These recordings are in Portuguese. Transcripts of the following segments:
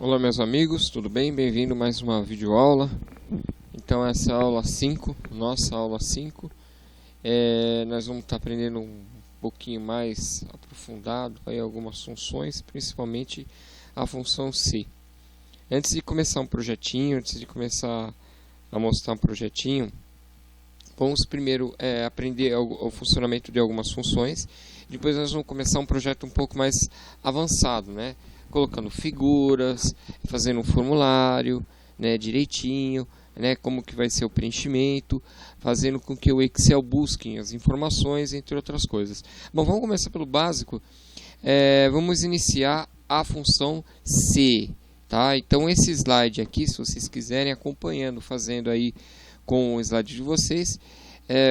Olá meus amigos, tudo bem? Bem-vindo a mais uma videoaula. Então essa é a aula 5, nossa aula 5. Nós vamos estar aprendendo um pouquinho mais aprofundado aí algumas funções, principalmente a função C. Antes de começar um projetinho, antes de começar a mostrar um projetinho, vamos primeiro aprender o funcionamento de algumas funções. Depois nós vamos começar um projeto um pouco mais avançado, né? Colocando figuras, fazendo um formulário, né, direitinho, né, como que vai ser o preenchimento, fazendo com que o Excel busque as informações, entre outras coisas. Bom, vamos começar pelo básico. Vamos iniciar a função C, tá? Então esse slide aqui, se vocês quiserem acompanhando, fazendo aí com o slide de vocês,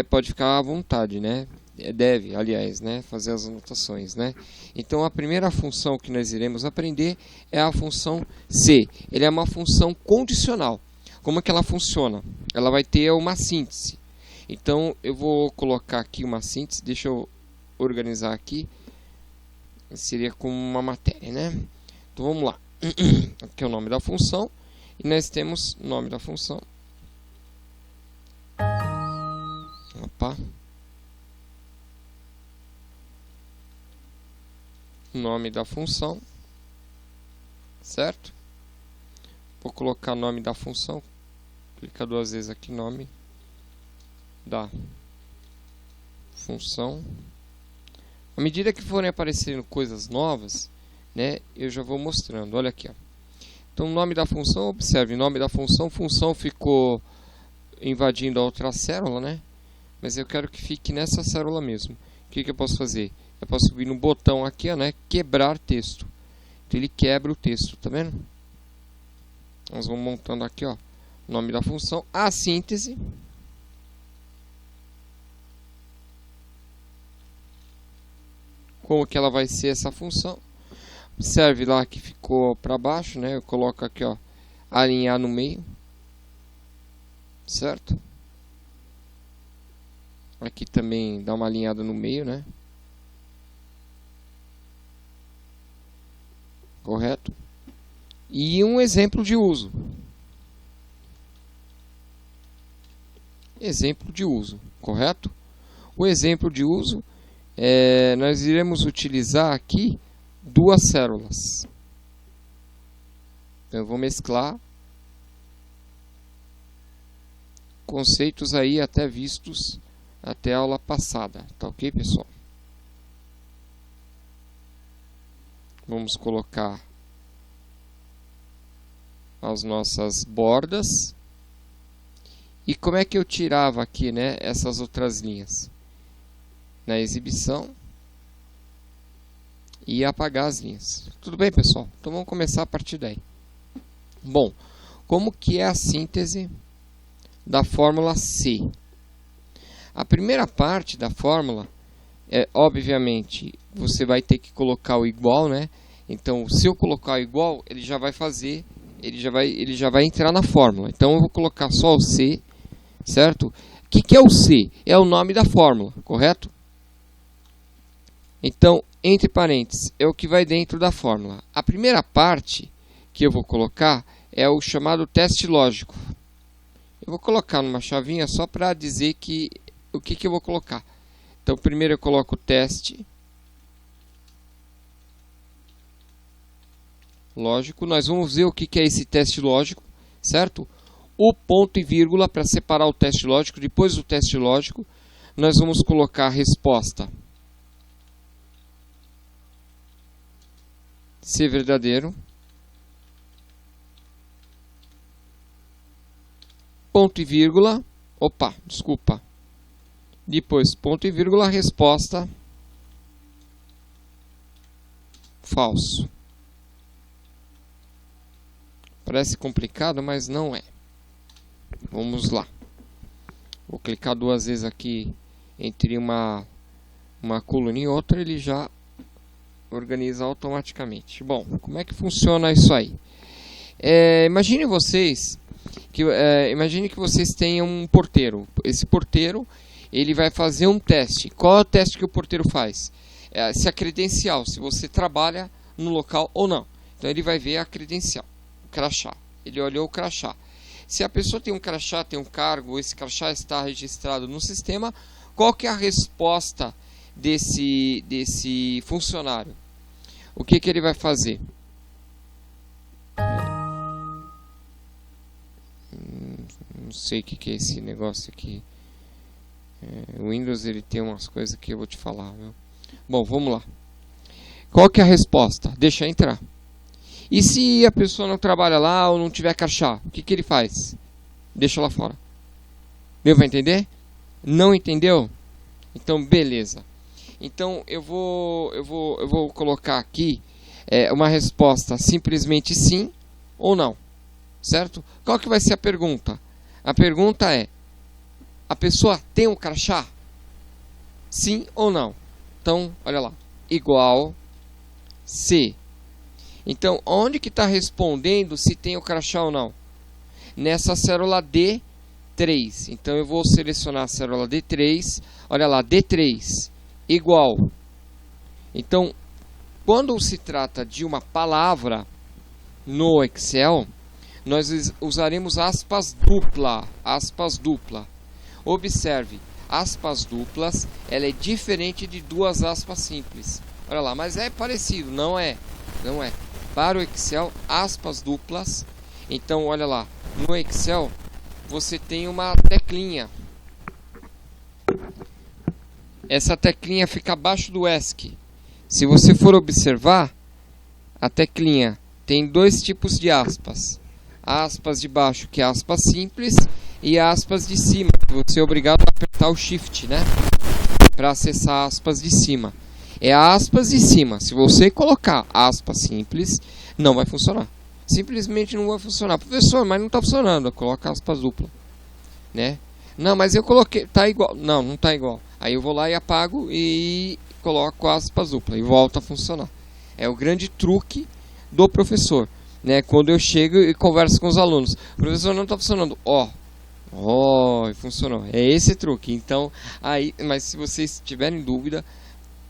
pode ficar à vontade, né? Deve, aliás, né, fazer as anotações, né? Então a primeira função que nós iremos aprender é a função C. Ele é uma função condicional. Como é que ela funciona? Ela vai ter uma síntese. Então eu vou colocar aqui uma síntese. Deixa eu organizar aqui. Seria como uma matéria, né? Então vamos lá. Aqui é o nome da função e nós temos o nome da função. Opa. Nome da função, certo? Vou colocar nome da função, clica duas vezes aqui, nome da função. À medida que forem aparecendo coisas novas, né, eu já vou mostrando. Olha aqui, ó. Então, nome da função, observe, nome da função ficou invadindo a outra célula, né? Mas eu quero que fique nessa célula mesmo. O que eu posso fazer? Eu posso vir no botão aqui, ó, né, quebrar texto. Então ele quebra o texto, tá vendo? Nós vamos montando aqui, ó, o nome da função, a síntese. Como que ela vai ser essa função? Observe lá que ficou para baixo, né? Eu coloco aqui, ó, alinhar no meio. Certo? Aqui também dá uma alinhada no meio, né? Correto? E um exemplo de uso. Exemplo de uso, correto? O exemplo de uso, nós iremos utilizar aqui duas células. Então eu vou mesclar conceitos aí até vistos até a aula passada, tá ok, pessoal? Vamos colocar as nossas bordas. E como é que eu tirava aqui, né, essas outras linhas? Na exibição. E apagar as linhas. Tudo bem, pessoal? Então vamos começar a partir daí. Bom, como que é a síntese da fórmula C? A primeira parte da fórmula obviamente, você vai ter que colocar o igual, né? Então, se eu colocar o igual, ele já vai fazer, ele já vai entrar na fórmula. Então, eu vou colocar só o C, certo? O que é o C? É o nome da fórmula, correto? Então, entre parênteses, é o que vai dentro da fórmula. A primeira parte que eu vou colocar é o chamado teste lógico. Eu vou colocar numa chavinha só para dizer o que eu vou colocar. Então, primeiro eu coloco o teste lógico. Nós vamos ver o que é esse teste lógico, certo? O ponto e vírgula para separar o teste lógico. Depois do teste lógico, nós vamos colocar a resposta se verdadeiro. Ponto e vírgula. Opa, desculpa. Depois, ponto e vírgula, resposta falso. Parece complicado, mas não é. Vamos lá. Vou clicar duas vezes aqui entre uma coluna e outra, ele já organiza automaticamente. Bom, como é que funciona isso aí? Imagine que vocês tenham um porteiro. Esse porteiro, ele vai fazer um teste. Qual é o teste que o porteiro faz? Se a credencial, se você trabalha no local ou não. Então ele vai ver a credencial. crachá. Ele olhou o crachá. Se a pessoa tem um crachá, tem um cargo, esse crachá está registrado no sistema, qual que é a resposta desse funcionário? O que ele vai fazer? Não sei o que é esse negócio aqui. O Windows ele tem umas coisas que eu vou te falar, viu? Bom, vamos lá. Qual que é a resposta? Deixa entrar. E se a pessoa não trabalha lá ou não tiver crachá, o que ele faz? Deixa lá fora. Deu para entender? Não entendeu? Então, beleza. Então, eu vou colocar aqui uma resposta simplesmente sim ou não. Certo? Qual que vai ser a pergunta? A pergunta é: a pessoa tem um crachá? Sim ou não? Então, olha lá. Igual se. Então, onde que está respondendo se tem o crachá ou não? Nessa célula D3. Então, eu vou selecionar a célula D3. Olha lá, D3 igual. Então, quando se trata de uma palavra no Excel, nós usaremos aspas dupla. Aspas dupla. Observe, aspas duplas, ela é diferente de duas aspas simples. Olha lá, mas é parecido, não é? Não é. Para o Excel, aspas duplas. Então, olha lá, no Excel você tem uma teclinha. Essa teclinha fica abaixo do ESC. Se você for observar, a teclinha tem dois tipos de aspas. Aspas de baixo, que é aspas simples, e aspas de cima, que você é obrigado a apertar o Shift, né? Para acessar aspas de cima. É aspas de cima. Se você colocar aspas simples, não vai funcionar. Simplesmente não vai funcionar. Professor, mas não está funcionando. Coloca aspas dupla, né? Não, mas eu coloquei, tá igual. Não, não está igual. Aí eu vou lá e apago e coloco aspas dupla e volta a funcionar. É o grande truque do professor, né? Quando eu chego e converso com os alunos, o professor não está funcionando. Funcionou. É esse truque. Então, aí, mas se vocês tiverem dúvida,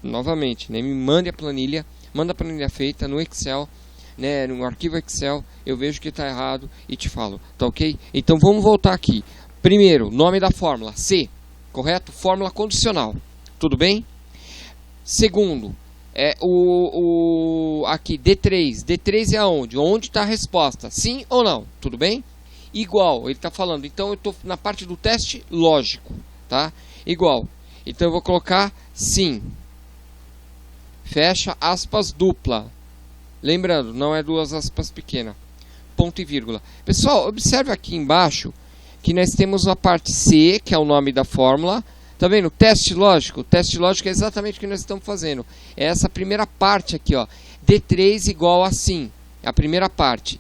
novamente, né, me mande a planilha, manda a planilha feita no Excel, né, no arquivo Excel, eu vejo que está errado e te falo, tá ok? Então vamos voltar aqui. Primeiro, nome da fórmula, C, correto? Fórmula condicional, tudo bem? Segundo, aqui, D3, D3 é aonde? Onde está a resposta, sim ou não, tudo bem? Igual, ele está falando, então eu estou na parte do teste lógico, tá? Igual, então eu vou colocar sim. Fecha aspas dupla. Lembrando, não é duas aspas pequenas. Ponto e vírgula. Pessoal, observe aqui embaixo que nós temos a parte C, que é o nome da fórmula. Tá vendo? Teste lógico. Teste lógico é exatamente o que nós estamos fazendo. É essa primeira parte aqui, ó. D3 igual a sim. É a primeira parte.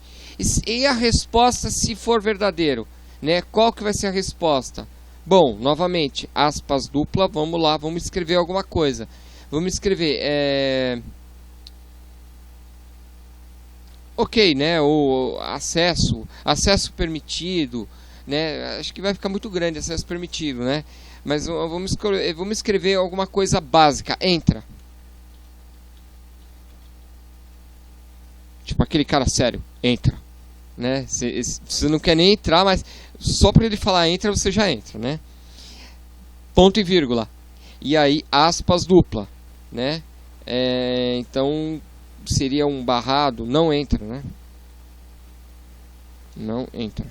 E a resposta se for verdadeiro, né? Qual que vai ser a resposta? Bom, novamente, aspas dupla. Vamos lá, vamos escrever alguma coisa. Vamos escrever, ok, né, o acesso permitido, né, acho que vai ficar muito grande acesso permitido, né, mas vamos escrever alguma coisa básica, entra. Tipo aquele cara sério, entra, né, você não quer nem entrar, mas só para ele falar entra, você já entra, né, ponto e vírgula, e aí aspas dupla. Né? Então seria um barrado, não entra, né? Não entra.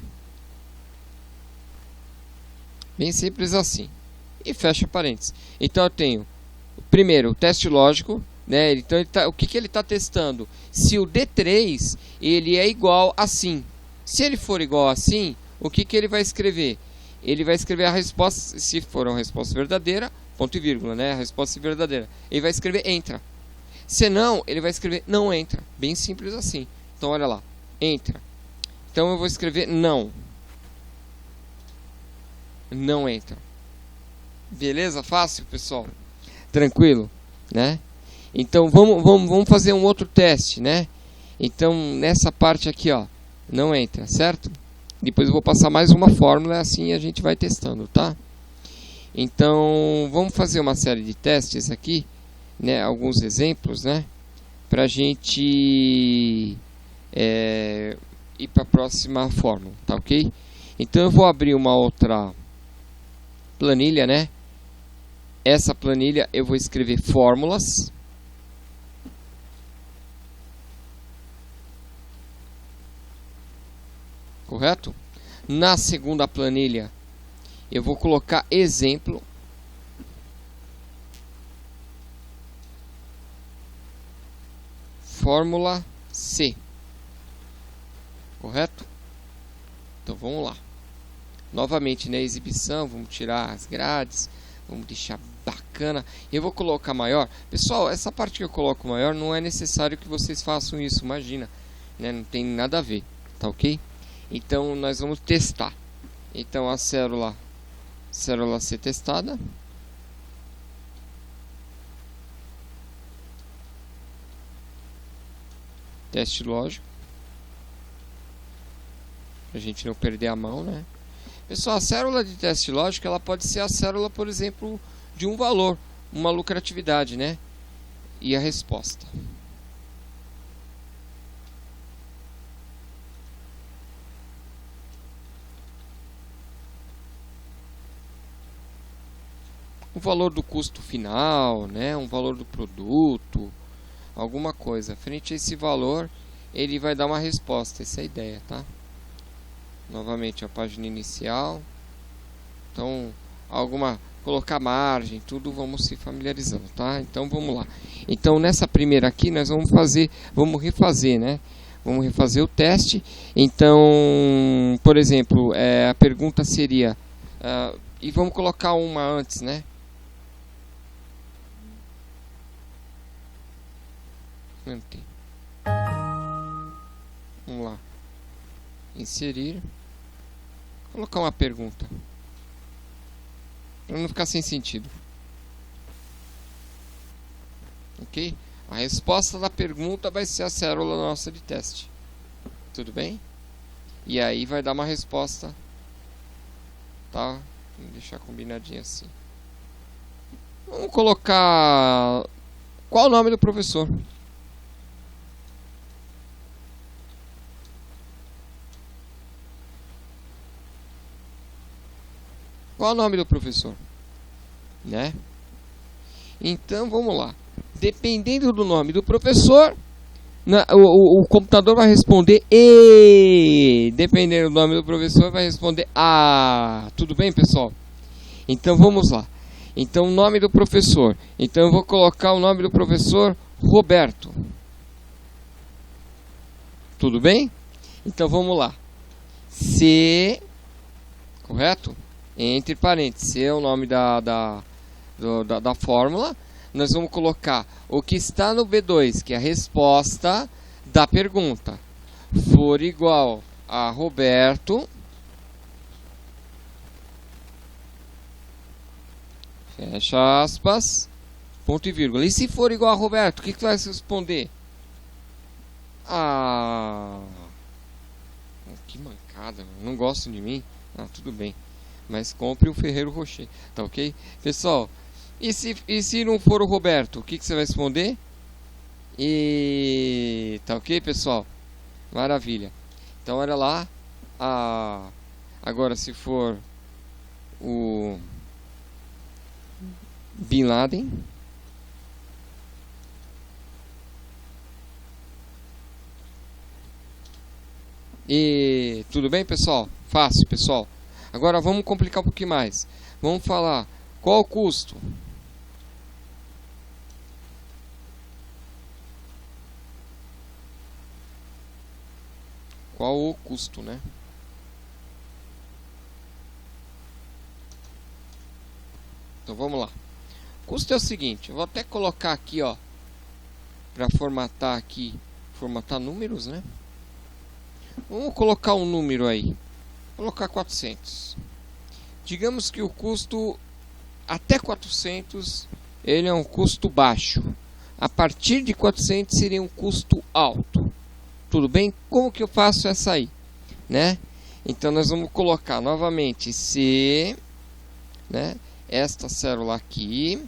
Bem simples assim. E fecha parênteses. Então eu tenho primeiro o teste lógico, né? Então o que ele está testando? Se o D3 ele é igual a sim. Se ele for igual a sim, o que ele vai escrever? Ele vai escrever a resposta, se for uma resposta verdadeira, ponto e vírgula, né? A resposta verdadeira. Ele vai escrever entra. Se não, ele vai escrever não entra. Bem simples assim. Então, olha lá. Entra. Então, eu vou escrever não. Não entra. Beleza? Fácil, pessoal? Tranquilo, né? Então, vamos fazer um outro teste, né? Então, nessa parte aqui, ó. Não entra, certo? Depois eu vou passar mais uma fórmula, assim a gente vai testando, tá? Então, vamos fazer uma série de testes aqui, né? Alguns exemplos, né? Pra gente ir para a próxima fórmula, tá ok? Então eu vou abrir uma outra planilha, né? Essa planilha eu vou escrever fórmulas. Correto? Na segunda planilha eu vou colocar exemplo. Fórmula C. Correto? Então vamos lá. Novamente na exibição, vamos tirar as grades, vamos deixar bacana. Eu vou colocar maior. Pessoal, essa parte que eu coloco maior não é necessário que vocês façam isso, imagina, né? Não tem nada a ver, tá ok? Então nós vamos testar. Então a célula C testada. Teste lógico. Pra gente não perder a mão, né? Pessoal, a célula de teste lógico, ela pode ser a célula, por exemplo, de um valor, uma lucratividade, né? E a resposta. O valor do custo final, né? Um valor do produto, alguma coisa. Frente a esse valor, ele vai dar uma resposta. Essa é a ideia, tá? Novamente a página inicial. Então, colocar margem, tudo vamos se familiarizando, tá? Então vamos lá. Então nessa primeira aqui nós vamos refazer, né? Vamos refazer o teste. Então, por exemplo, a pergunta seria, e vamos colocar uma antes, né? Vamos lá. Inserir. Colocar uma pergunta. Para não ficar sem sentido. Ok? A resposta da pergunta vai ser a célula nossa de teste. Tudo bem? E aí vai dar uma resposta. Tá? Vamos deixar combinadinho assim. Vamos colocar... Qual o nome do professor? Qual o nome do professor? Né? Então, vamos lá. Dependendo do nome do professor, o computador vai responder E. Dependendo do nome do professor, vai responder A. Tudo bem, pessoal? Então, vamos lá. Então, o nome do professor. Então, eu vou colocar o nome do professor Roberto. Tudo bem? Então, vamos lá. C. Correto? Entre parênteses, é o nome da fórmula. Nós vamos colocar o que está no B2, que é a resposta da pergunta. For igual a Roberto, fecha aspas, ponto e vírgula. E se for igual a Roberto, o que vai responder? Que mancada, não gostam de mim? Tudo bem. Mas compre o Ferreiro Rocher, tá ok? Pessoal, e se não for o Roberto, o que você vai responder? Tá ok, pessoal? Maravilha. Então, olha lá. Agora, se for o Bin Laden. Tudo bem, pessoal? Fácil, pessoal. Agora vamos complicar um pouquinho mais. Vamos falar qual o custo? Qual o custo, né? Então vamos lá. O custo é o seguinte, eu vou até colocar aqui, ó, para formatar aqui, formatar números, né? Vamos colocar um número aí. Colocar 400. Digamos que o custo até 400 ele é um custo baixo. A partir de 400 seria um custo alto. Tudo bem? Como que eu faço essa aí, né? Então nós vamos colocar novamente se, né, esta célula aqui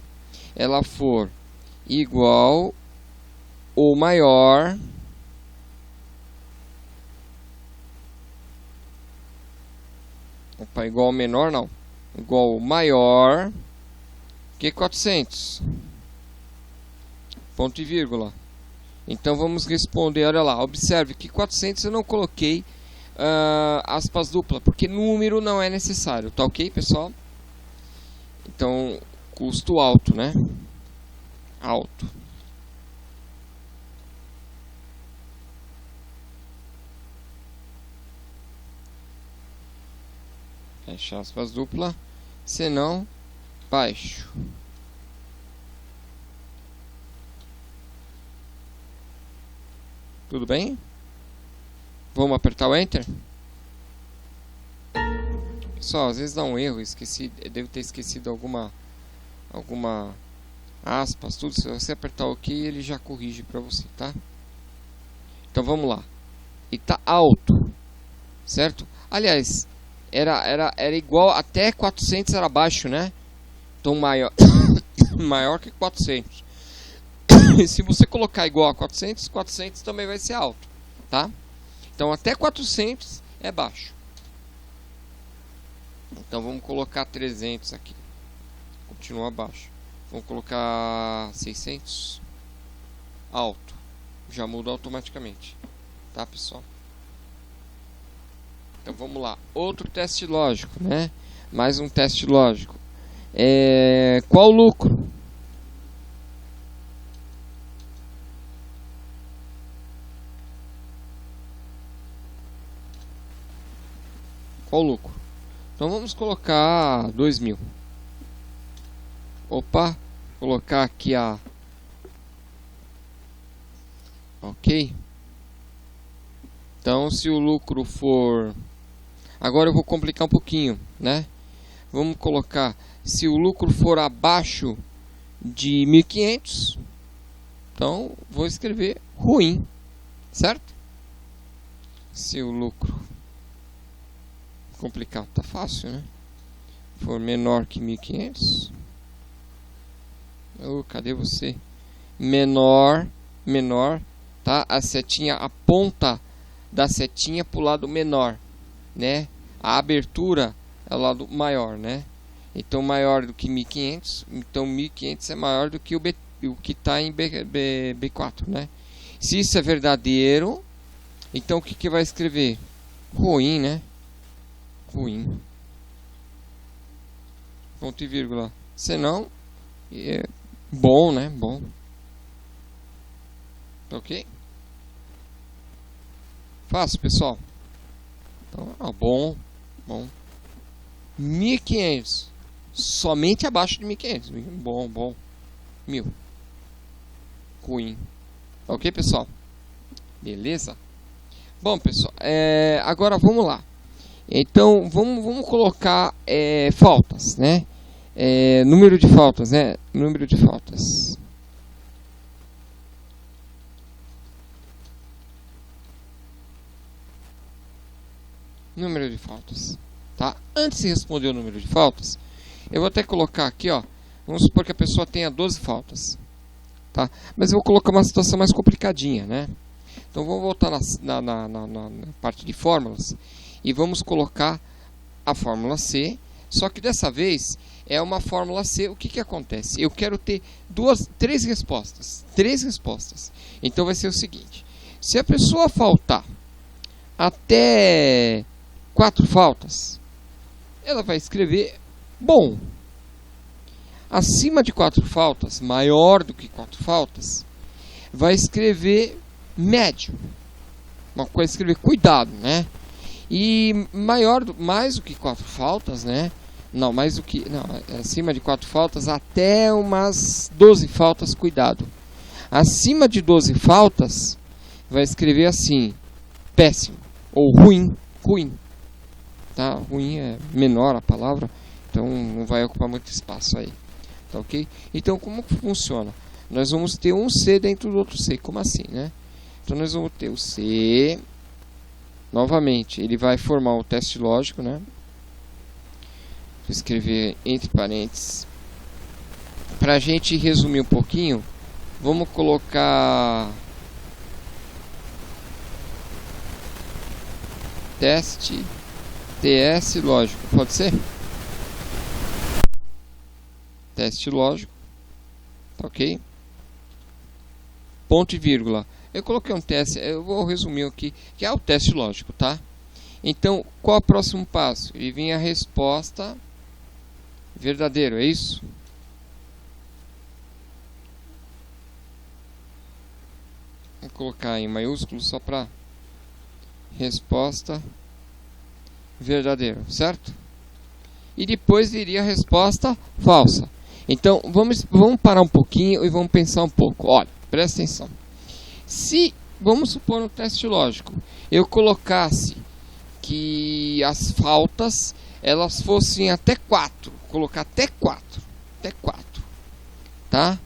ela for igual ou maior Opa, igual ao menor não. Igual ao maior que 400. Ponto e vírgula. Então vamos responder, olha lá, observe que 400 eu não coloquei aspas dupla, porque número não é necessário, tá ok, pessoal? Então, custo alto, né? Alto. Fecha aspas dupla, senão baixo. Tudo bem? Vamos apertar o Enter? Pessoal, às vezes dá um erro, devo ter esquecido alguma aspas, tudo. Se você apertar OK, ele já corrige para você, tá? Então vamos lá. E tá alto, certo? Aliás, era igual, até 400 era baixo, né? Então maior maior que 400. Se você colocar igual a 400, 400 também vai ser alto, tá? Então até 400 é baixo. Então vamos colocar 300 aqui. Continua baixo. Vamos colocar 600. Alto. Já muda automaticamente, tá, pessoal? Então vamos lá. Outro teste lógico, né? Mais um teste lógico. Qual o lucro? Qual o lucro? Então vamos colocar 2.000. Opa, colocar aqui a... Ok. Então se o lucro for... Agora eu vou complicar um pouquinho, né? Vamos colocar, se o lucro for abaixo de 1.500, então vou escrever ruim, certo? Se o lucro... Complicado, tá fácil, né? For menor que 1.500. Cadê você? Menor, tá? A setinha, a ponta da setinha pro lado menor, né? A abertura é o lado maior, né? Então maior do que 1.500, então 1.500 é maior do que o que está em B4, né? Se isso é verdadeiro, então o que vai escrever? Ruim, né? Ruim. Ponto e vírgula. Senão, é bom, né? Bom. Ok? Fácil, pessoal. Então, bom. 1.500. Somente abaixo de 1.500. Bom. 1.000. Ruim. Ok, pessoal? Beleza? Bom, pessoal. Agora vamos lá. Então, vamos colocar faltas, né? Número de faltas, né? Número de faltas. Número de faltas, tá? Antes de responder o número de faltas, eu vou até colocar aqui, ó. Vamos supor que a pessoa tenha 12 faltas, tá? Mas eu vou colocar uma situação mais complicadinha, né? Então, vamos voltar na parte de fórmulas. E vamos colocar a fórmula C, só que dessa vez é uma fórmula C. O que acontece? Eu quero ter três respostas. Então vai ser o seguinte: se a pessoa faltar até 4 faltas, ela vai escrever bom. Acima de 4 faltas, maior do que 4 faltas, vai escrever médio. Uma coisa, escrever cuidado, né? E mais do que 4 faltas, né? Não, acima de 4 faltas, até umas 12 faltas, cuidado. Acima de 12 faltas, vai escrever assim, péssimo, ou ruim. Tá? Ruim é menor a palavra, então não vai ocupar muito espaço aí. Tá ok? Então, como funciona? Nós vamos ter um C dentro do outro C, como assim, né? Então, nós vamos ter o C... Novamente, ele vai formar o teste lógico, né? Vou escrever entre parênteses. Para a gente resumir um pouquinho, vamos colocar teste TS lógico, pode ser? Teste lógico, tá ok? Ponto e vírgula. Eu coloquei um teste, eu vou resumir aqui, que é o teste lógico, tá? Então, qual é o próximo passo? E vem a resposta verdadeiro, é isso? Vou colocar em maiúsculo só para resposta verdadeiro, certo? E depois viria a resposta falsa. Então, vamos parar um pouquinho e vamos pensar um pouco. Olha, presta atenção. Se, vamos supor no teste lógico, eu colocasse que as faltas, elas fossem até 4. Colocar até 4. Até 4. Tá?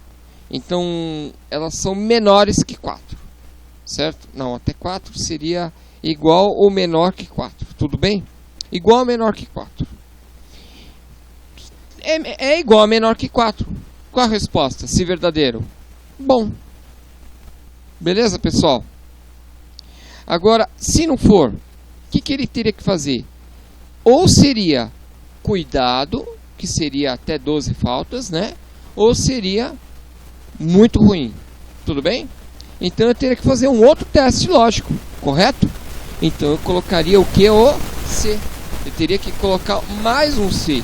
Então, elas são menores que 4. Certo? Não, até 4 seria igual ou menor que 4. Tudo bem? Igual ou menor que 4. É igual a menor que 4. Qual a resposta? Se verdadeiro. Bom. Beleza, pessoal? Agora, se não for, o que ele teria que fazer? Ou seria cuidado, que seria até 12 faltas, né? Ou seria muito ruim. Tudo bem? Então eu teria que fazer um outro teste lógico, correto? Então eu colocaria o que? O C. Eu teria que colocar mais um C.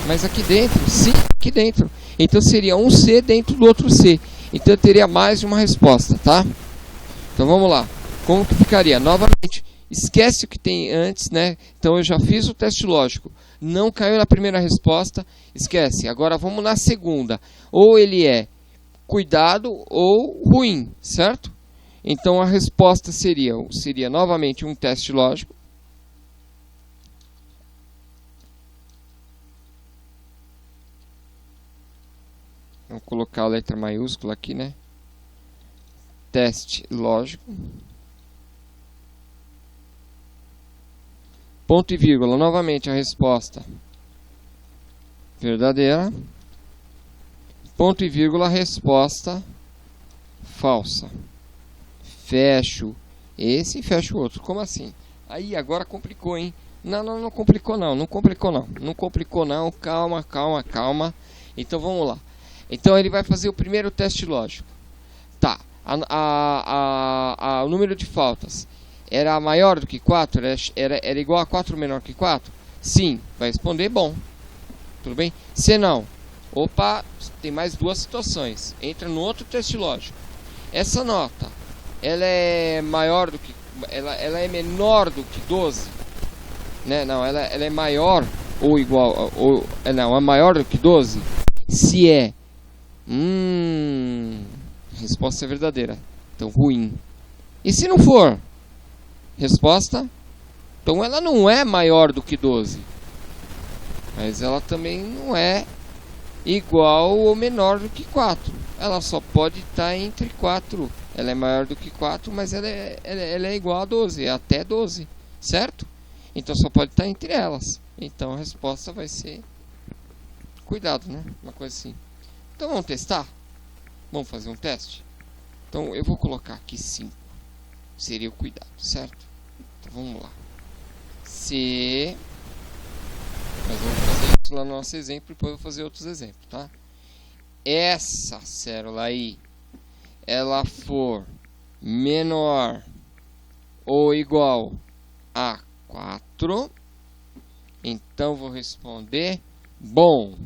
Mas aqui dentro, sim, aqui dentro. Então seria um C dentro do outro C. Então eu teria mais de uma resposta, tá? Então vamos lá. Como que ficaria? Novamente, esquece o que tem antes, né? Então eu já fiz o teste lógico. Não caiu na primeira resposta, esquece. Agora vamos na segunda. Ou ele é cuidado ou ruim, certo? Então a resposta seria novamente um teste lógico. Vou colocar a letra maiúscula aqui, né? Teste lógico. Ponto e vírgula, novamente a resposta verdadeira. Ponto e vírgula, resposta falsa. Fecho esse e fecho o outro. Como assim? Aí agora complicou, hein? Não complicou não. Não complicou não. Calma. Então vamos lá. Então ele vai fazer o primeiro teste lógico. Tá. O número de faltas era maior do que 4? Era igual a 4 menor que 4? Sim. Vai responder bom. Tudo bem? Se não, opa, tem mais duas situações. Entra no outro teste lógico. Essa nota, ela é maior do que... Ela é menor do que 12? Né? Não, ela é maior ou igual... Não, é maior do que 12? Se é... resposta é verdadeira. Então, ruim. E se não for? Resposta? Então, ela não é maior do que 12. Mas ela também não é igual ou menor do que 4. Ela só pode estar entre 4. Ela é maior do que 4, mas ela é igual a 12. É até 12. Certo? Então, só pode estar entre elas. Então, a resposta vai ser... Cuidado, né? Uma coisa assim. Então, vamos testar? Vamos fazer um teste? Então, eu vou colocar aqui 5. Seria o cuidado, certo? Então, vamos lá. Se... Nós vamos fazer isso lá no nosso exemplo e depois eu vou fazer outros exemplos, tá? Essa célula aí, ela for menor ou igual a 4, então vou responder bom.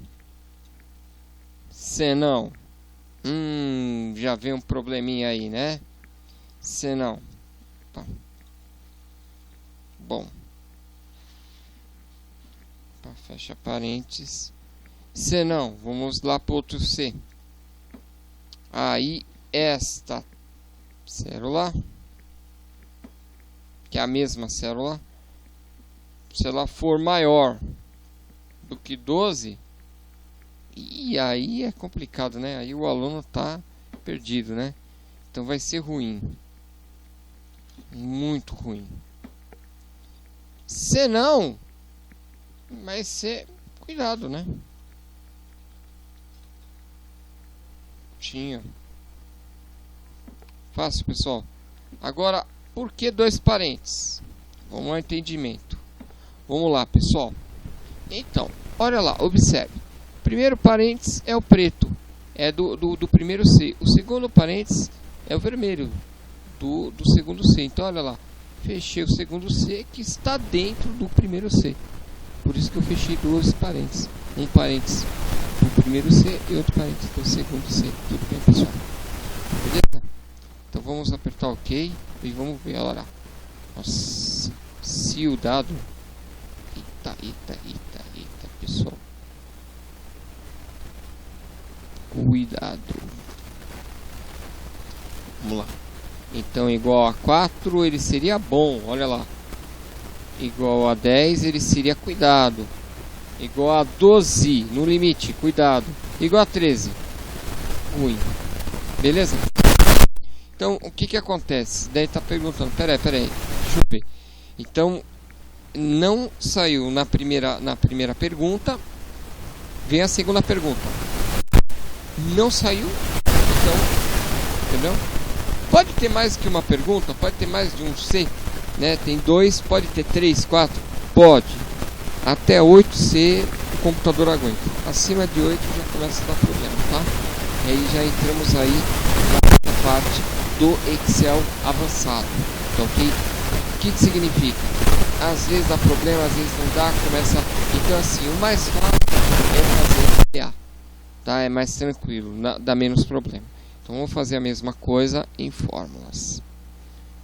Se não, já vem um probleminha aí, né? Se não, tá. Bom. Fecha parênteses. Se não, vamos lá para outro C. Aí, esta célula, que é a mesma célula, se ela for maior do que 12, e aí é complicado, né? Aí o aluno está perdido, né? Então vai ser ruim. Muito ruim. Se não, vai ser cuidado, né? Tinha. Fácil, pessoal. Agora, por que dois parênteses? Vamos ao entendimento. Vamos lá, pessoal. Então, olha lá, observe. Primeiro parênteses é o preto, é do primeiro C. O segundo parênteses é o vermelho, do segundo C. Então, olha lá, fechei o segundo C que está dentro do primeiro C. Por isso que eu fechei dois parênteses. Um parênteses do primeiro C e outro parênteses do segundo C. Tudo bem, pessoal? Beleza? Então, vamos apertar OK e vamos ver, olha lá. Nossa, se o dado... Eita, pessoal. Cuidado. Vamos lá. Então, igual a 4, ele seria bom, olha lá. Igual a 10, ele seria cuidado. Igual a 12, no limite, cuidado. Igual a 13, ruim. Beleza? Então, o que acontece? Daí tá perguntando, peraí, deixa eu ver. Então, não saiu na primeira pergunta, vem a segunda pergunta. Não saiu, então, entendeu? Pode ter mais que uma pergunta, pode ter mais de um C, né? Tem 2, pode ter 3, 4, pode. Até 8 C o computador aguenta. Acima de 8 já começa a dar problema, tá? E aí já entramos aí na parte do Excel avançado, tá ok? O que significa? Às vezes dá problema, às vezes não dá, começa... Então assim, o mais fácil é fazer PA, tá? É mais tranquilo, dá menos problema. Então vamos fazer a mesma coisa em fórmulas.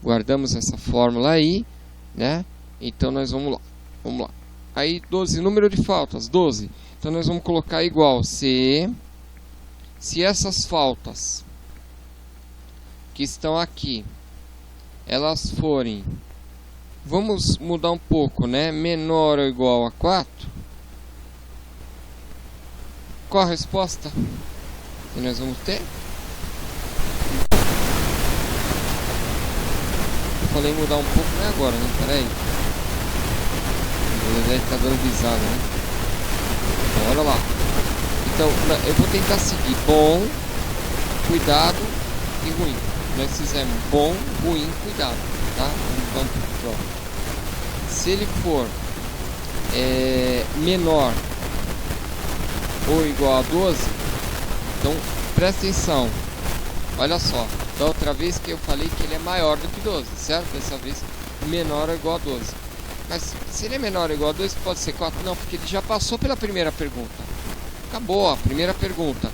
Guardamos essa fórmula aí, né? Então nós vamos lá. Aí 12, número de faltas, 12. Então nós vamos colocar igual se essas faltas que estão aqui, elas forem, vamos mudar um pouco, né? Menor ou igual a 4. Qual a resposta que nós vamos ter? Eu falei mudar um pouco, não é agora, né? Pera aí. Ele deve estar dando risada, né? Então, olha lá. Então, eu vou tentar seguir bom, cuidado e ruim. Nós fizemos bom, ruim, cuidado, tá? Vamos pro próximo. Se ele for menor ou igual a 12, então presta atenção. Olha só, da outra vez que eu falei que ele é maior do que 12, certo? Dessa vez menor ou igual a 12. Mas se ele é menor ou igual a 12, pode ser 4? Não, porque ele já passou pela primeira pergunta. Acabou a primeira pergunta.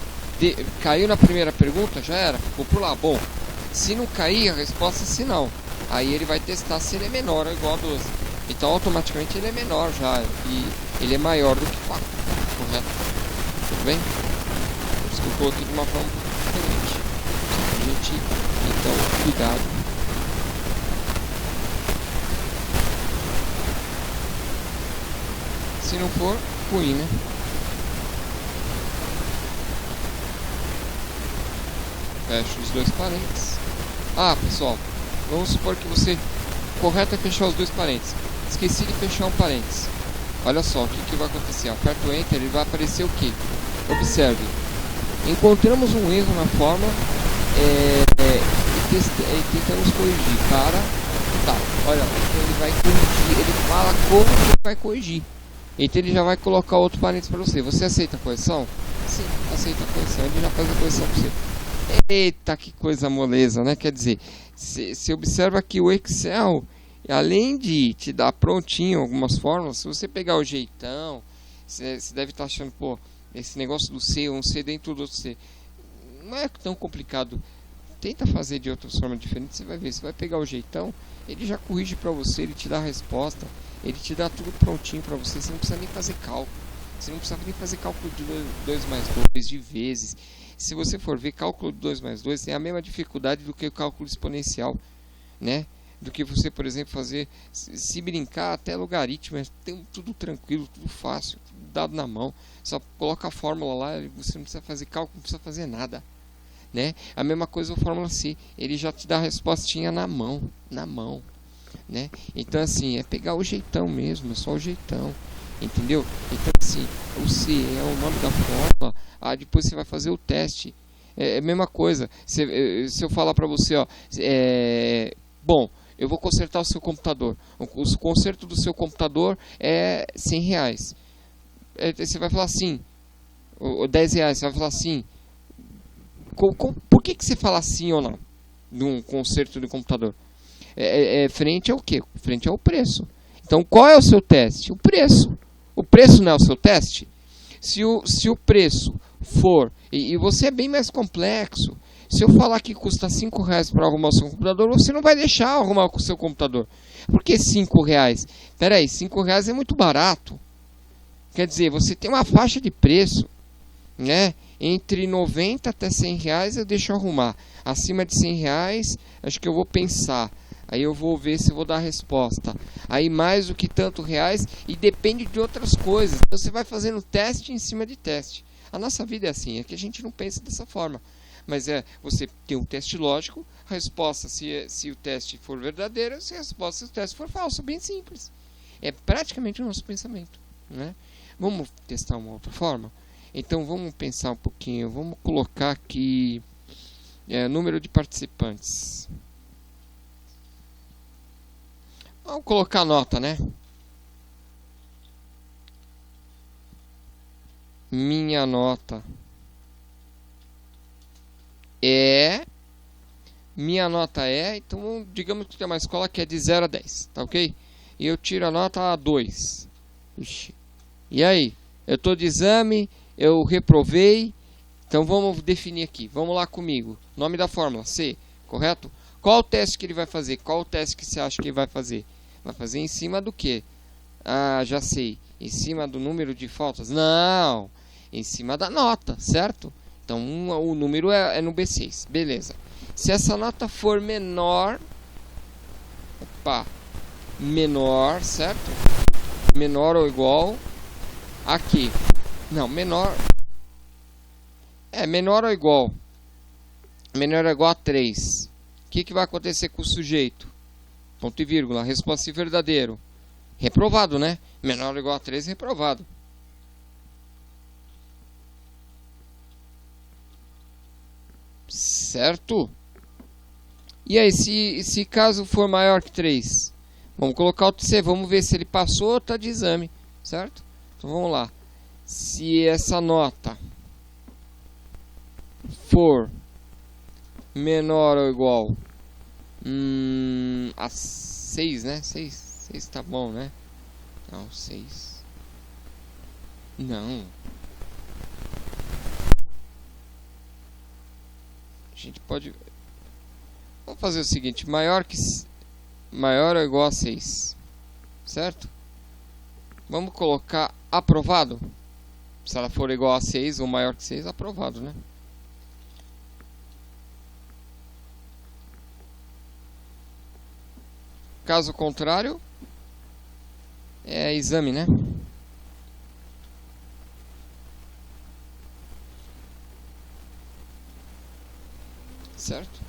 Caiu na primeira pergunta, já era. Vou pular. Bom, se não cair, a resposta é se não. Aí ele vai testar se ele é menor ou igual a 12. Então automaticamente ele é menor já. E ele é maior do que 4. Correto? Tudo bem? Por isso que eu coloquei de uma forma diferente. Então, cuidado. Se não for, ruim, né? Fecha os dois parênteses. Ah, pessoal, vamos supor que você... Correto é fechar os dois parênteses. Esqueci de fechar um parênteses. Olha só, o que vai acontecer? Aperta o Enter e vai aparecer o que? Observe. Encontramos um erro na fórmula e tentamos corrigir. Tá, olha, então ele vai corrigir. Ele fala como que vai corrigir. Então ele já vai colocar outro parênteses para você. Você aceita a correção? Sim, aceita a correção. Ele já faz a correção para você. Eita, que coisa moleza, né? Quer dizer, se observa que o Excel, além de te dar prontinho algumas fórmulas, se você pegar o jeitão, você deve estar achando, pô, esse negócio do C, um C dentro do outro C, não é tão complicado. Tenta fazer de outra forma diferente, você vai ver. Você vai pegar o jeitão, ele já corrige para você, ele te dá a resposta, ele te dá tudo prontinho para você. Você não precisa nem fazer cálculo. Você não precisa nem fazer cálculo de 2 mais 2, de vezes. Se você for ver, cálculo de 2 mais 2 tem a mesma dificuldade do que o cálculo exponencial, né? Do que você, por exemplo, fazer, se brincar, até logaritmo, tem tudo tranquilo, tudo fácil, tudo dado na mão. Só coloca a fórmula lá, você não precisa fazer cálculo, não precisa fazer nada, né? A mesma coisa a fórmula C, ele já te dá a respostinha na mão, né? Então assim, é pegar o jeitão mesmo, é só o jeitão, entendeu? Então assim, o C é o nome da fórmula, depois você vai fazer o teste, é a mesma coisa. Se eu falar para você, ó, bom, eu vou consertar o seu computador. O conserto do seu computador é R$100. Você vai falar assim, ou R$10, você vai falar assim. Por que você fala sim ou não de um conserto de computador? Frente ao quê? Frente ao preço. Então, qual é o seu teste? O preço. O preço não é o seu teste? Se o preço for... E você é bem mais complexo. Se eu falar que custa R$5 para arrumar o seu computador, você não vai deixar arrumar o seu computador. Por que R$5? Espera aí, R$5 é muito barato. Quer dizer, você tem uma faixa de preço, né? Entre 90 até R$100 eu deixo arrumar. Acima de R$100, acho que eu vou pensar. Aí eu vou ver se eu vou dar a resposta. Aí mais do que tanto reais, e depende de outras coisas. Então você vai fazendo teste em cima de teste. A nossa vida é assim, é que a gente não pensa dessa forma. Mas você tem um teste lógico, a resposta se o teste for verdadeiro, se o teste for falso, bem simples. É praticamente o nosso pensamento, né? Vamos testar uma outra forma? Então vamos pensar um pouquinho, vamos colocar aqui número de participantes. Vamos colocar nota, né? Minha nota então digamos que tem uma escola que é de 0 a 10, tá ok? E eu tiro a nota 2. Ixi. E aí? Eu estou de exame, eu reprovei, então vamos definir aqui, vamos lá comigo. Nome da fórmula, C, correto? Qual o teste que ele vai fazer? Qual o teste que você acha que ele vai fazer? Vai fazer em cima do quê? Ah, já sei. Em cima do número de faltas? Não, em cima da nota, certo? Então o número é no B6, beleza. Se essa nota for menor, certo? Menor ou igual a quê? Não, menor ou igual. Menor ou igual a 3. O que vai acontecer com o sujeito? Ponto e vírgula, resposta verdadeiro. Reprovado, né? Menor ou igual a 3, reprovado. Certo? E aí, se caso for maior que 3, vamos colocar o C, vamos ver se ele passou ou está de exame, certo? Então vamos lá. Se essa nota for menor ou igual a 6, né? 6 tá bom, né? Não, 6. Não. A gente pode... Vamos fazer o seguinte, maior ou igual a 6, certo? Vamos colocar aprovado. Se ela for igual a 6 ou maior que 6, aprovado, né? Caso contrário, é exame, né? Certo?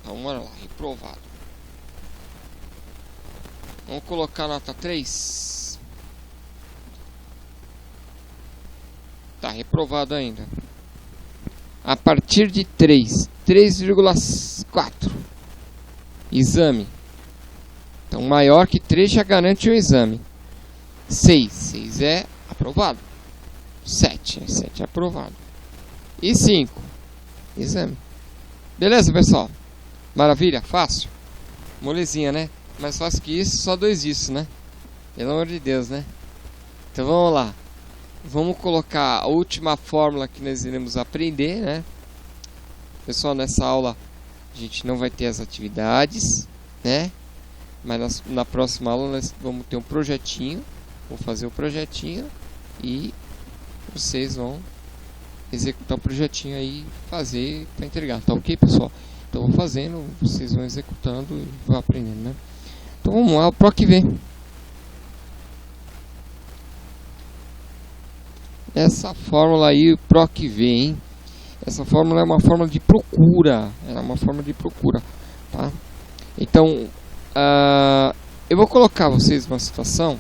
Então, bora lá, reprovado. Vamos colocar nota 3. Tá reprovado ainda. A partir de 3,4. Exame. Então, maior que 3 já garante o exame. 6 é aprovado. 7 é aprovado. E 5, exame. Beleza, pessoal? Maravilha? Fácil? Molezinha, né? Mais fácil que isso, só 2 disso, né? Pelo amor de Deus, né? Então vamos lá. Vamos colocar a última fórmula que nós iremos aprender, né? Pessoal, nessa aula a gente não vai ter as atividades, né? Mas na próxima aula nós vamos ter um projetinho. Vou fazer o projetinho e vocês vão executar o projetinho aí, fazer para entregar, tá ok, pessoal? Então vou fazendo, vocês vão executando e vão aprendendo, né? Então vamos lá, o PROC-V. Essa fórmula aí, o PROC-V, hein? Essa fórmula é uma fórmula de procura. Ela é uma fórmula de procura, tá? Então, eu vou colocar vocês numa situação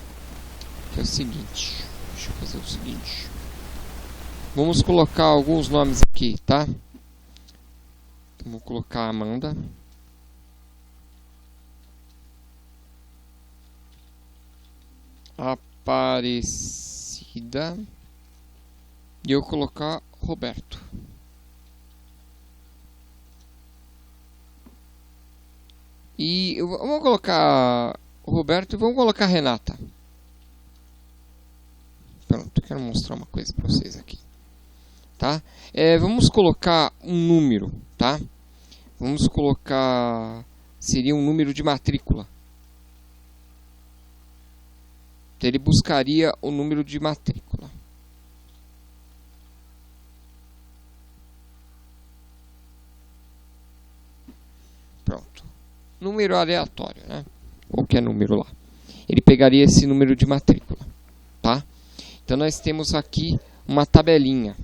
que é o seguinte. Deixa eu fazer o seguinte. Vamos colocar alguns nomes aqui, tá? Vou colocar Amanda. Aparecida e eu colocar Roberto. E vamos colocar o Roberto e vamos colocar a Renata. Pronto, eu quero mostrar uma coisa para vocês aqui, tá? Vamos colocar um número, tá? Vamos colocar, seria um número de matrícula. Então ele buscaria o número de matrícula. Pronto. Número aleatório, né? Qualquer número lá. Ele pegaria esse número de matrícula, tá? Então nós temos aqui uma tabelinha.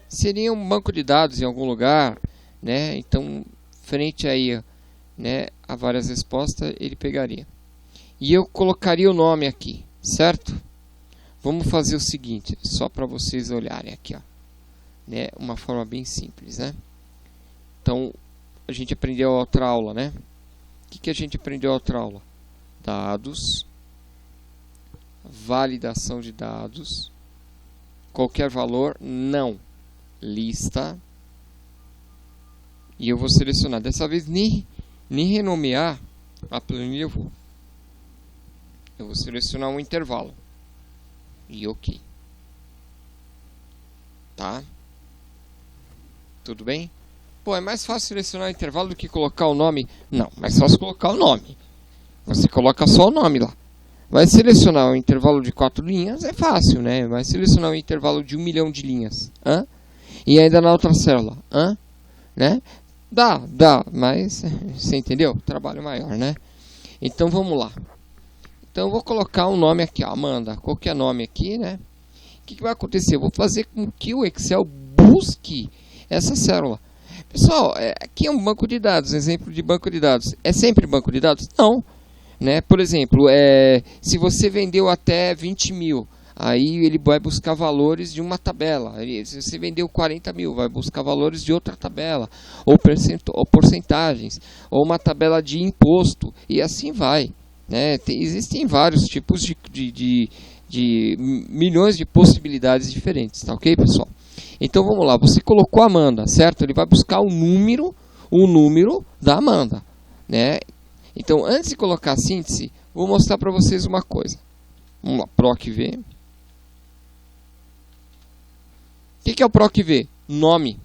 Seria um banco de dados em algum lugar, né? Então, frente aí, né, a várias respostas, ele pegaria. E eu colocaria o nome aqui, certo? Vamos fazer o seguinte, só para vocês olharem aqui, ó, né? Uma forma bem simples, né? Então, a gente aprendeu a outra aula, né? O que a gente aprendeu a outra aula? Dados, validação de dados, qualquer valor, não, lista, e eu vou selecionar. Dessa vez nem renomear a planilha eu vou selecionar um intervalo e ok, tá? Tudo bem? Pô, é mais fácil selecionar o intervalo do que colocar o nome? Não, mais fácil colocar o nome. Você coloca só o nome lá. Vai selecionar um intervalo de 4 linhas, é fácil, né? Vai selecionar um intervalo de 1 milhão de linhas. E ainda na outra célula. Né? Dá, mas você entendeu? Trabalho maior, né? Então vamos lá. Então eu vou colocar um nome aqui, ó, Amanda. Qualquer nome aqui, né? O que vai acontecer? Eu vou fazer com que o Excel busque essa célula. Pessoal, aqui é um banco de dados, exemplo de banco de dados. É sempre banco de dados? Não. Né? Por exemplo, se você vendeu até 20 mil, aí ele vai buscar valores de uma tabela. Se você vendeu 40 mil, vai buscar valores de outra tabela, ou porcentagens, ou uma tabela de imposto, e assim vai. Né? Existem vários tipos de milhões de possibilidades diferentes, tá ok, pessoal? Então vamos lá, você colocou a Amanda, certo? Ele vai buscar o número da Amanda, né? Então, antes de colocar a síntese, vou mostrar para vocês uma coisa. Vamos lá, PROC-V. O que é o PROC-V? Nome.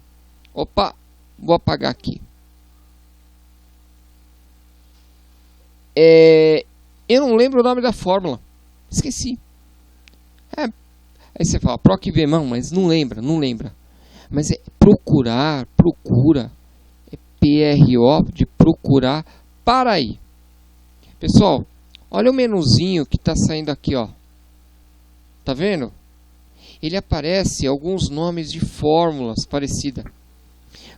Opa, vou apagar aqui. Eu não lembro o nome da fórmula. Esqueci. Aí você fala, PROC-V, mas não lembra. Mas é procura. É PRO de procurar. Para aí. Pessoal, olha o menuzinho que está saindo aqui, ó. Tá vendo? Ele aparece alguns nomes de fórmulas parecidas.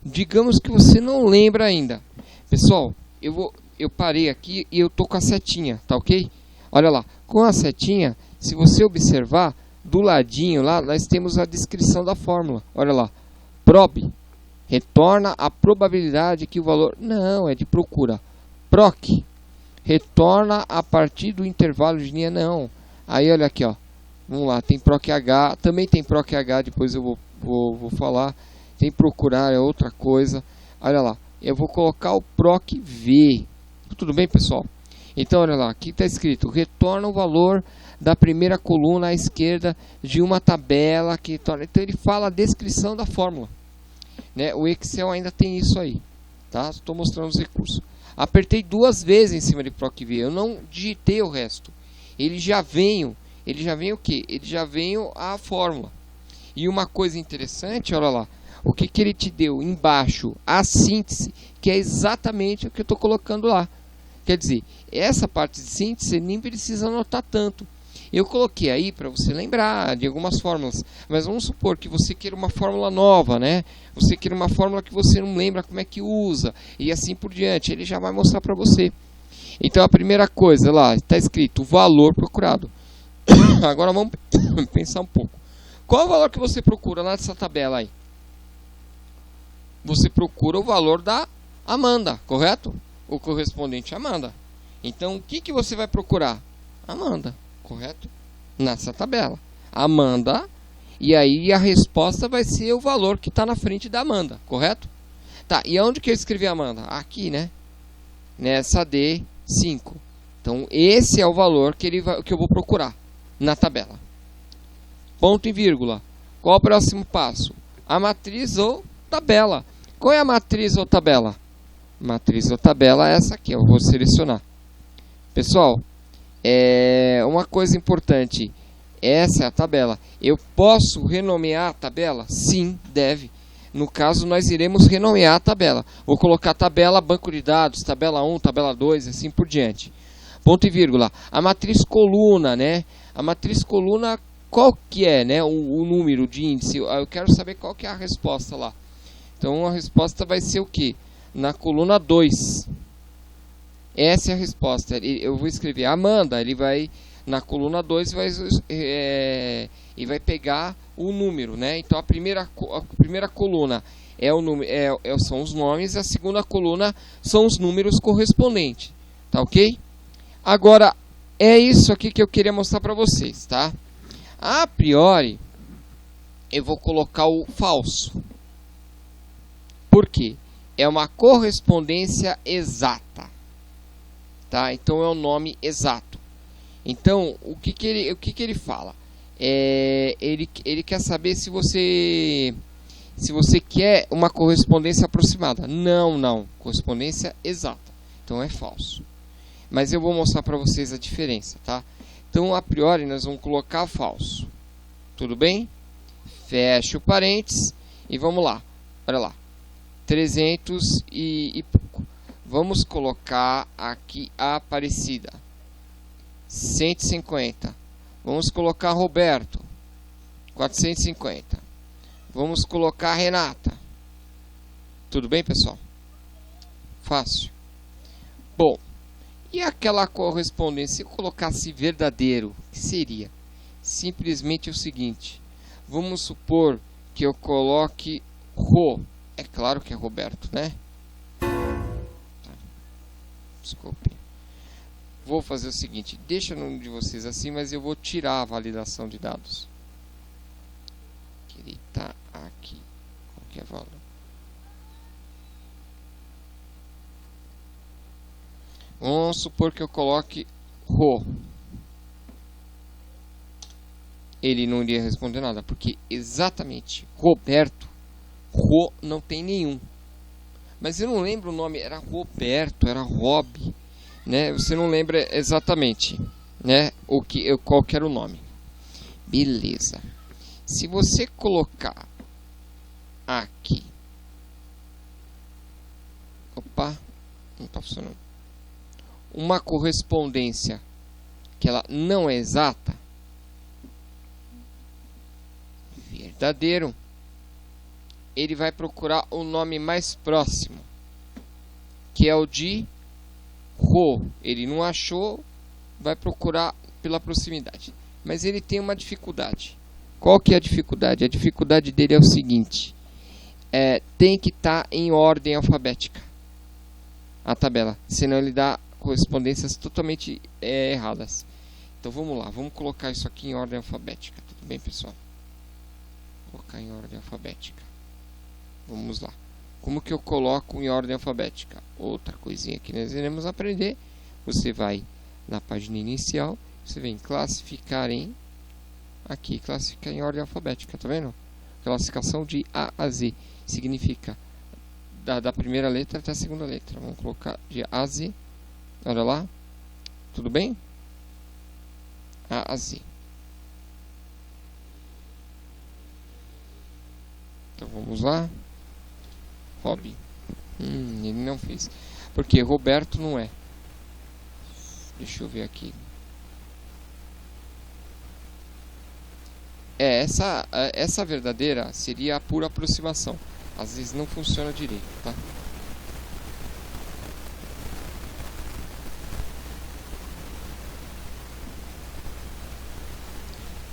Digamos que você não lembra ainda. Pessoal, eu parei aqui e eu tô com a setinha, tá ok? Olha lá, com a setinha, se você observar, do ladinho lá, nós temos a descrição da fórmula. Olha lá, prob, retorna a probabilidade que o valor... Não, é de procura. PROC, retorna a partir do intervalo de linha, não. Aí olha aqui, ó. Vamos lá, tem PROC-H, também tem PROC-H, depois eu vou falar. Tem procurar, é outra coisa. Olha lá, eu vou colocar o PROC-V. Tudo bem, pessoal? Então, olha lá, aqui está escrito, retorna o valor da primeira coluna à esquerda de uma tabela que torna... Então ele fala a descrição da fórmula, né? O Excel ainda tem isso aí, tá? Estou mostrando os recursos. Apertei 2 vezes em cima de PROC-V, eu não digitei o resto. Ele já vem o quê? Ele já vem a fórmula. E uma coisa interessante, olha lá, o que ele te deu embaixo? A síntese, que é exatamente o que eu estou colocando lá. Quer dizer, essa parte de síntese você nem precisa anotar tanto. Eu coloquei aí para você lembrar de algumas fórmulas, mas vamos supor que você queira uma fórmula nova, né? Você queira uma fórmula que você não lembra como é que usa, e assim por diante, ele já vai mostrar para você. Então a primeira coisa lá, está escrito valor procurado. Agora vamos pensar um pouco. Qual é o valor que você procura lá nessa tabela aí? Você procura o valor da Amanda, correto? O correspondente a Amanda. Então, o que você vai procurar? Amanda, correto? Nessa tabela. Amanda, e aí a resposta vai ser o valor que está na frente da Amanda, correto? Tá, e onde que eu escrevi Amanda? Aqui, né? Nessa D5. Então, esse é o valor que eu vou procurar na tabela. Ponto e vírgula. Qual o próximo passo? A matriz ou tabela. Qual é a matriz ou tabela? Matriz ou tabela é essa aqui, eu vou selecionar. Pessoal, uma coisa importante, essa é a tabela. Eu posso renomear a tabela? Sim, deve. No caso, nós iremos renomear a tabela. Vou colocar tabela banco de dados, tabela 1, tabela 2, assim por diante. Ponto e vírgula. A matriz coluna, né? A matriz coluna, qual que é, né? O número de índice. Eu quero saber qual que é a resposta lá. Então, a resposta vai ser o quê? Na coluna 2. Essa é a resposta. Eu vou escrever Amanda, ele vai na coluna 2 e vai pegar o número, né? Então a primeira coluna é o número, são os nomes, a segunda coluna são os números correspondentes, tá ok? Agora é isso aqui que eu queria mostrar para vocês, tá? A priori eu vou colocar o falso. Por quê? É uma correspondência exata. Tá? Então é um nome exato. Então, o que ele fala? Ele quer saber se você quer uma correspondência aproximada. Não. Correspondência exata. Então é falso. Mas eu vou mostrar para vocês a diferença, tá? Então, a priori, nós vamos colocar falso. Tudo bem? Fecha o parênteses e vamos lá. Olha lá. 300 e pouco. Vamos colocar aqui a Aparecida. 150. Vamos colocar Roberto. 450. Vamos colocar Renata. Tudo bem, pessoal? Fácil. Bom, e aquela correspondência, se eu colocasse verdadeiro, o que seria? Simplesmente o seguinte. Vamos supor que eu coloque Rô. É claro que é Roberto, né? Desculpe. Vou fazer o seguinte. Deixa o nome de vocês assim, mas eu vou tirar a validação de dados. Ele está aqui. Qualquer valor. Vamos supor que eu coloque Rô. Ele não iria responder nada, porque exatamente Roberto, Rô não tem nenhum. Mas eu não lembro o nome, era Roberto, era Rob, né? Você não lembra exatamente, né? Qual que era o nome. Beleza. Se você colocar aqui, opa, não está funcionando. Uma correspondência que ela não é exata, verdadeiro, ele vai procurar o nome mais próximo, que é o de Rô. Ele não achou, vai procurar pela proximidade. Mas ele tem uma dificuldade. Qual que é a dificuldade? A dificuldade dele é o seguinte. Tem que estar em ordem alfabética a tabela, senão ele dá correspondências totalmente erradas. Então vamos lá, vamos colocar isso aqui em ordem alfabética. Tudo bem, pessoal? Vou colocar em ordem alfabética. Vamos lá. Como que eu coloco em ordem alfabética? Outra coisinha que nós iremos aprender. Você vai na página inicial, você vem classificar em, aqui, classificar em ordem alfabética, tá vendo? Classificação de A a Z, significa da primeira letra até a segunda letra. Vamos colocar de A a Z, olha lá, tudo bem? A a Z. Então vamos lá. Rob. Ele não fez. Porque Roberto não é. Deixa eu ver aqui. Essa verdadeira seria a pura aproximação. Às vezes não funciona direito, tá?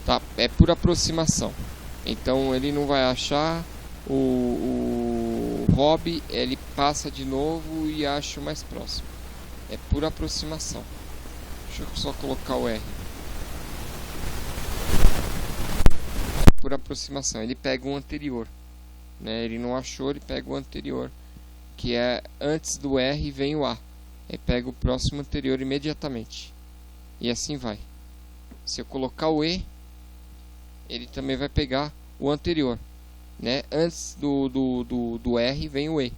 Tá, é por aproximação. Então ele não vai achar o Rob, ele passa de novo e acha o mais próximo. É por aproximação. Deixa eu só colocar o R. Por aproximação. Ele pega o anterior, né? Ele não achou, ele pega o anterior, que é antes do R vem o A. Ele pega o próximo anterior imediatamente. E assim vai. Se eu colocar o E, ele também vai pegar o anterior, né? Antes do R vem o E.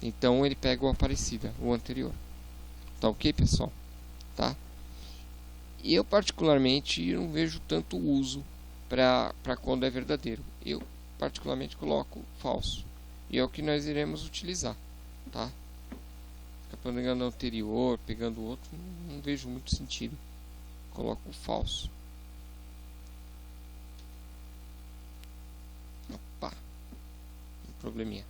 Então ele pega o Aparecida, o anterior. Tá ok, pessoal? Tá? E eu particularmente não vejo tanto uso para quando é verdadeiro. Eu particularmente coloco falso. E é o que nós iremos utilizar. Tá? Ficar pegando o anterior, pegando o outro, não vejo muito sentido. Coloco falso. Opa, um probleminha.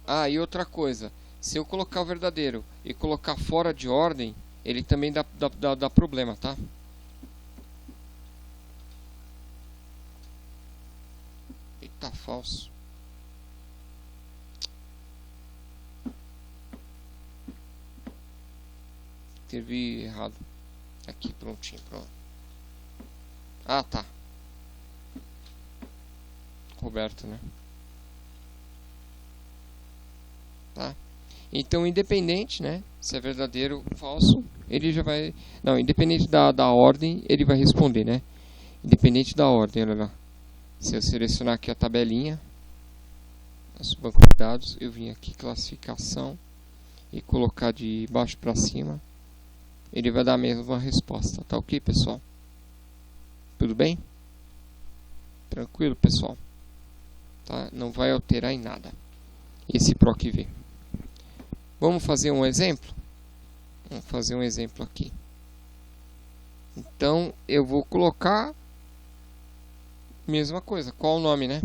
Ah, e outra coisa, se eu colocar o verdadeiro e colocar fora de ordem, ele também dá problema, tá? Eita, falso. Escrevi errado. Aqui, prontinho, pronto. Ah, tá. Roberto, né? Tá? Então, independente, né? Se é verdadeiro ou falso, ele já vai... Não, independente da ordem, ele vai responder, né? Independente da ordem, olha lá. Se eu selecionar aqui a tabelinha, nosso banco de dados, eu vim aqui, classificação, e colocar de baixo para cima, ele vai dar a mesma resposta. Tá ok, pessoal? Tudo bem? Tranquilo, pessoal? Tá? Não vai alterar em nada esse PROC-V. Vamos fazer um exemplo? Vamos fazer um exemplo aqui. Então, eu vou colocar mesma coisa. Qual o nome, né?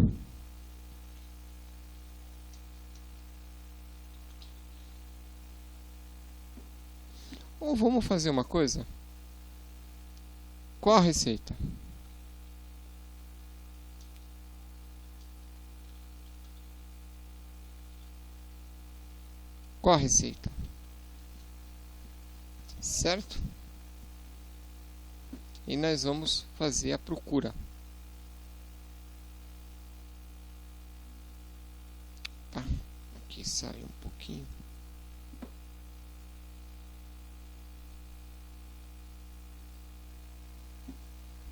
Ou vamos fazer uma coisa? Qual a receita? Qual a receita? Certo? E nós vamos fazer a procura. Tá? Aqui sai um pouquinho.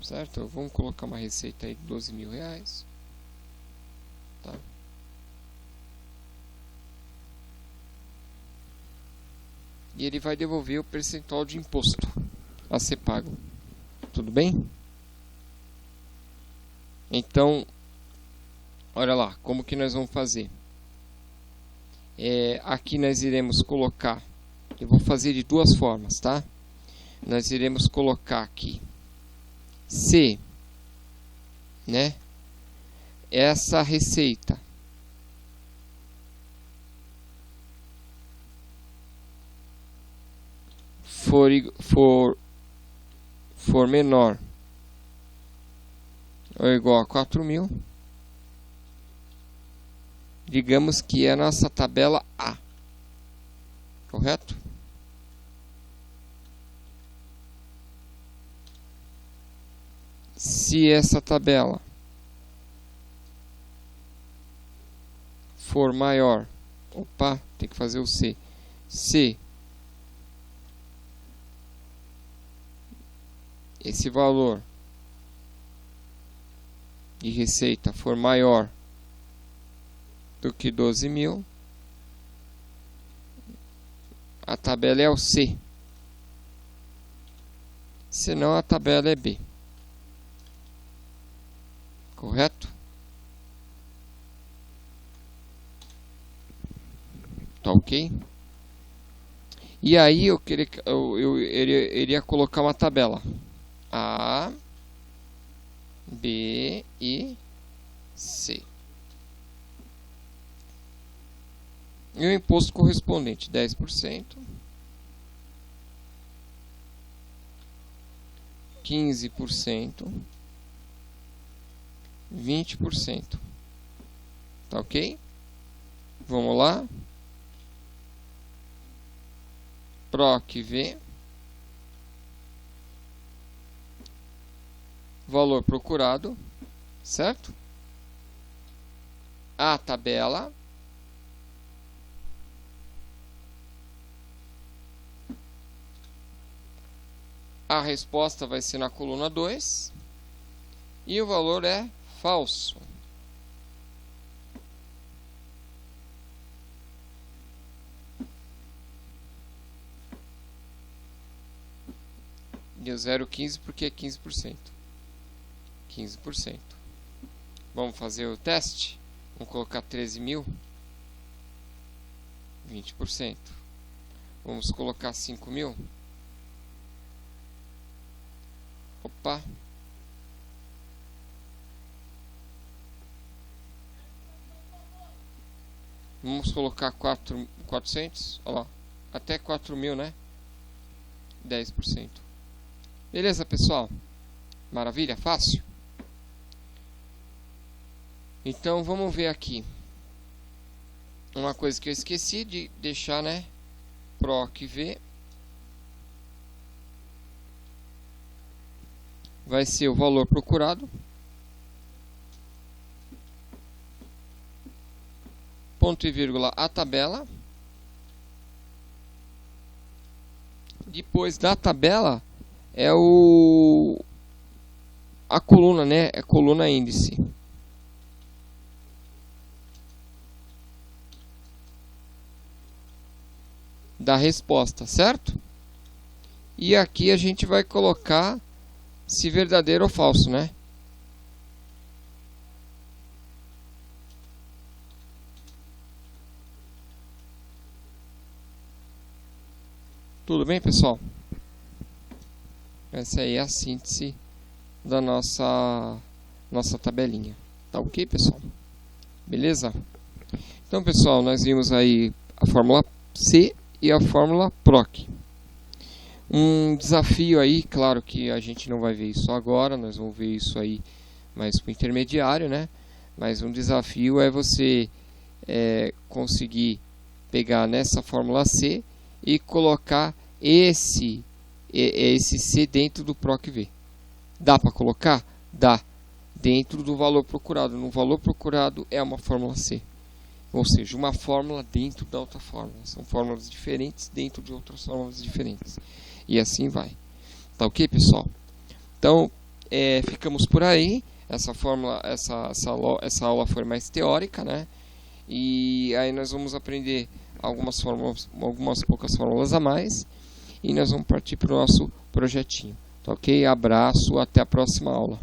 Certo? Vamos colocar uma receita aí de R$12.000. Tá? E ele vai devolver o percentual de imposto a ser pago. Tudo bem? Então, olha lá, como que nós vamos fazer? Aqui nós iremos colocar, eu vou fazer de duas formas, tá? Nós iremos colocar aqui se, né, essa receita for menor ou igual a 4.000, digamos que é a nossa tabela A, correto? Se essa tabela for maior, opa, tem que fazer o C. Se esse valor de receita for maior do que 12.000, a tabela é o C. Senão a tabela é B. Correto? Tá ok? E aí eu iria colocar uma tabela A, B e C. E o imposto correspondente 10%, 15%, 20%. Tá ok? Vamos lá. PROC-V, valor procurado, certo? A tabela, a resposta vai ser na coluna 2 e o valor é falso. Deu 0,15 porque é 15%. 15%. Vamos fazer o teste? Vamos colocar 13.000. 20%. Vamos colocar 5.000. Opa. Vamos colocar 400. Olha lá. Até 4.000, né? 10%. Beleza, pessoal? Maravilha? Fácil? Então, vamos ver aqui. Uma coisa que eu esqueci de deixar, né? PROC-V. Vai ser o valor procurado. Ponto e vírgula a tabela. Depois da tabela é a coluna, né? É a coluna índice. Da resposta, certo? E aqui a gente vai colocar se verdadeiro ou falso, né? Tudo bem, pessoal? Essa aí é a síntese da nossa tabelinha. Tá ok, pessoal? Beleza? Então, pessoal, nós vimos aí a fórmula C e a fórmula PROC. Um desafio aí, claro que a gente não vai ver isso agora, nós vamos ver isso aí mais para o intermediário, né? Mas um desafio é você conseguir pegar nessa fórmula C e colocar esse C dentro do PROC-V. Dá para colocar? Dá. Dentro do valor procurado. No valor procurado é uma fórmula C. Ou seja, uma fórmula dentro da outra fórmula. São fórmulas diferentes dentro de outras fórmulas diferentes. E assim vai. Tá ok, pessoal? Então, ficamos por aí. Essa fórmula, essa aula foi mais teórica, né? E aí nós vamos aprender algumas poucas fórmulas a mais. E nós vamos partir para o nosso projetinho. Tá ok? Abraço, até a próxima aula.